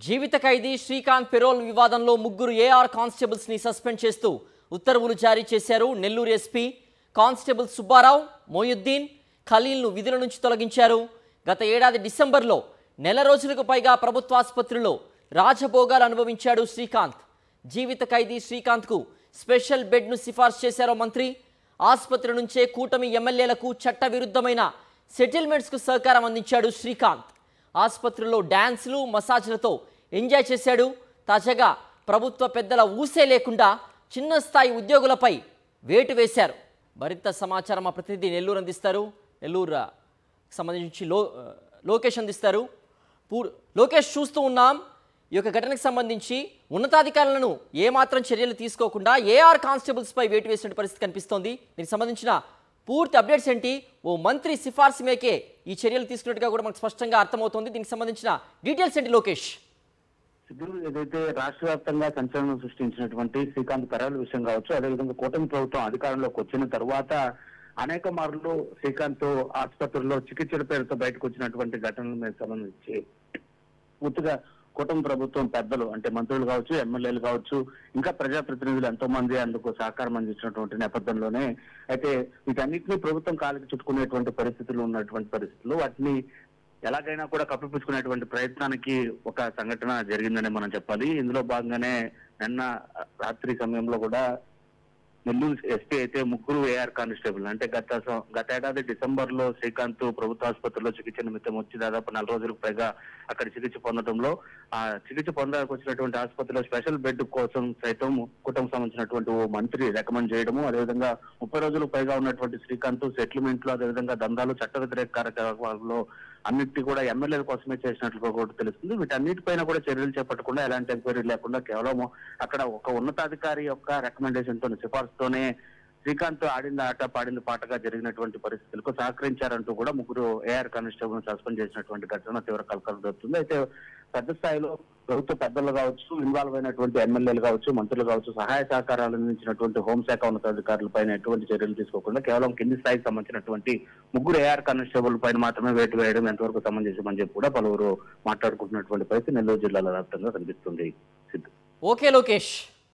జీవిత ఖైదీ Srikanth payroll వివాదంలో ముగ్గురు AR constables ని సస్పెండ్ చేస్తూ ఉత్తర్వులు జారీ చేశారు. నెల్లూరు ఎస్పీ కానిస్టేబుల్ సుబ్బారావు, మొయుద్దీన్, ఖలీల్ను విధుల నుంచి తొలగించారు. గత ఏడాది డిసెంబర్లో నెల రోజులకు పైగా ప్రభుత్వ ఆసుపత్రిలో రాజభోగాలు అనుభవించాడు శ్రీకాంత్. జీవిత ఖైదీ శ్రీకాంత్కు స్పెషల్ బెడ్ను సిఫార్సు చేశారు మంత్రి. ఆసుపత్రి నుంచే కూటమి ఎమ్మెల్యేలకు చట్టవిరుద్ధమైన సెటిల్మెంట్స్కు సహకారం అందించాడు శ్రీకాంత్. ఆసుపత్రిలో డాన్సులు, మసాజ్లతో ఎంజాయ్ చేశాడు. తాజాగా ప్రభుత్వ పెద్దల ఊసే లేకుండా చిన్న స్థాయి ఉద్యోగులపై వేటు వేశారు. మరింత సమాచారం మా ప్రతినిధి నెల్లూరు అందిస్తారు. నెల్లూరు సంబంధించి లోకేష్ అందిస్తారు. లోకేష్, చూస్తూ ఉన్నాం ఈ యొక్క ఘటనకు సంబంధించి ఉన్నతాధికారులను ఏమాత్రం చర్యలు తీసుకోకుండా ఏఆర్ కానిస్టేబుల్స్పై వేటు వేసిన పరిస్థితి కనిపిస్తోంది. దీనికి సంబంధించిన పూర్తి అప్డేట్స్ ఏంటి? ఓ మంత్రి సిఫార్సు మేకే ఈ చర్యలు తీసుకున్నట్టుగా కూడా మనకు స్పష్టంగా అర్థమవుతోంది. దీనికి సంబంధించిన డీటెయిల్స్ ఏంటి లోకేష్? ఏదైతే రాష్ట్ర వ్యాప్తంగా సంచలనం సృష్టించినటువంటి శ్రీకాంత్ పెరోల్ విషయం కావచ్చు, అదేవిధంగా కూటమి ప్రభుత్వం అధికారంలోకి వచ్చిన తర్వాత అనేక మార్లు శ్రీకాంత్ ఆసుపత్రిలో చికిత్సల పేరుతో బయటకు వచ్చినటువంటి ఘటనల మీద సంబంధించి పూర్తిగా కూటమి ప్రభుత్వం పెద్దలు అంటే మంత్రులు కావచ్చు, ఎమ్మెల్యేలు కావచ్చు, ఇంకా ప్రజాప్రతినిధులు ఎంతో మంది అందుకు సహకారం అందించినటువంటి నేపథ్యంలోనే అయితే వీటన్నిటినీ ప్రభుత్వం కాలికి చుట్టుకునేటువంటి పరిస్థితులు ఉన్నటువంటి పరిస్థితులు వాటిని ఎలాగైనా కూడా కప్పిపుచ్చుకునేటువంటి ప్రయత్నానికి ఒక సంఘటన జరిగిందని మనం చెప్పాలి. ఇందులో భాగంగానే నిన్న రాత్రి సమయంలో కూడా నెల్లూరు ఎస్పీ అయితే ముగ్గురు ఏఆర్ కానిస్టేబుల్ అంటే గత ఏడాది డిసెంబర్ లో శ్రీకాంత్ ప్రభుత్వ ఆసుపత్రిలో చికిత్స నిమిత్తం వచ్చి దాదాపు 4 రోజులకు పైగా అక్కడ చికిత్స పొందడంలో ఆ చికిత్స పొందడానికి వచ్చినటువంటి ఆసుపత్రిలో స్పెషల్ బెడ్ కోసం సైతం కుటుంబం సంబంధించినటువంటి ఓ మంత్రి రికమెండ్ చేయడము, అదేవిధంగా 30 రోజులకు పైగా ఉన్నటువంటి శ్రీకాంత్ సెటిల్మెంట్ లో అదేవిధంగా దందాలు, చట్ట వ్యతిరేక కార్యకలాపాల్లో అన్నిటి కూడా ఎమ్మెల్యేల కోసమే చేసినట్లుగా కూడా తెలుస్తుంది. వీటన్నిటిపైన కూడా చర్యలు చేపట్టకుండా ఎలాంటి ఎంక్వైరీ లేకుండా కేవలం అక్కడ ఒక ఉన్నతాధికారి యొక్క రికమెండేషన్ తో సిఫార్సుతోనే శ్రీకాంత్ ఆడింది ఆట పాడింది పాటగా జరిగినటువంటి పరిస్థితులకు సహకరించారంటూ కూడా ముగ్గురు ఏఆర్ కానిస్టేబుల్ సస్పెండ్ చేసినటువంటి ఘటన తీవ్ర కలకలం జరుగుతుంది. అయితే పెద్ద స్థాయిలో ప్రభుత్వ పెద్దలు కావచ్చు, ఇన్వాల్వ్ అయినటువంటి ఎమ్మెల్యేలు కావచ్చు, మంత్రులు కావచ్చు, సహాయ సహకారాలు అందించినటువంటి హోంశాఖ ఉన్నతాధికారులపైన ఎటువంటి చర్యలు తీసుకోకుండా కేవలం కింది స్థాయికి సంబంధించినటువంటి ముగ్గురు ఏఆర్ కానిస్టేబుల్ పైన మాత్రమే వేటు వేయడం ఎంతవరకు సమంజసమని చెప్పి కూడా పలువురు మాట్లాడుకుంటున్నటువంటి పరిస్థితి నెల్లూరు జిల్లాల వ్యాప్తంగా కనిపిస్తుంది. ఓకే లోకేష్.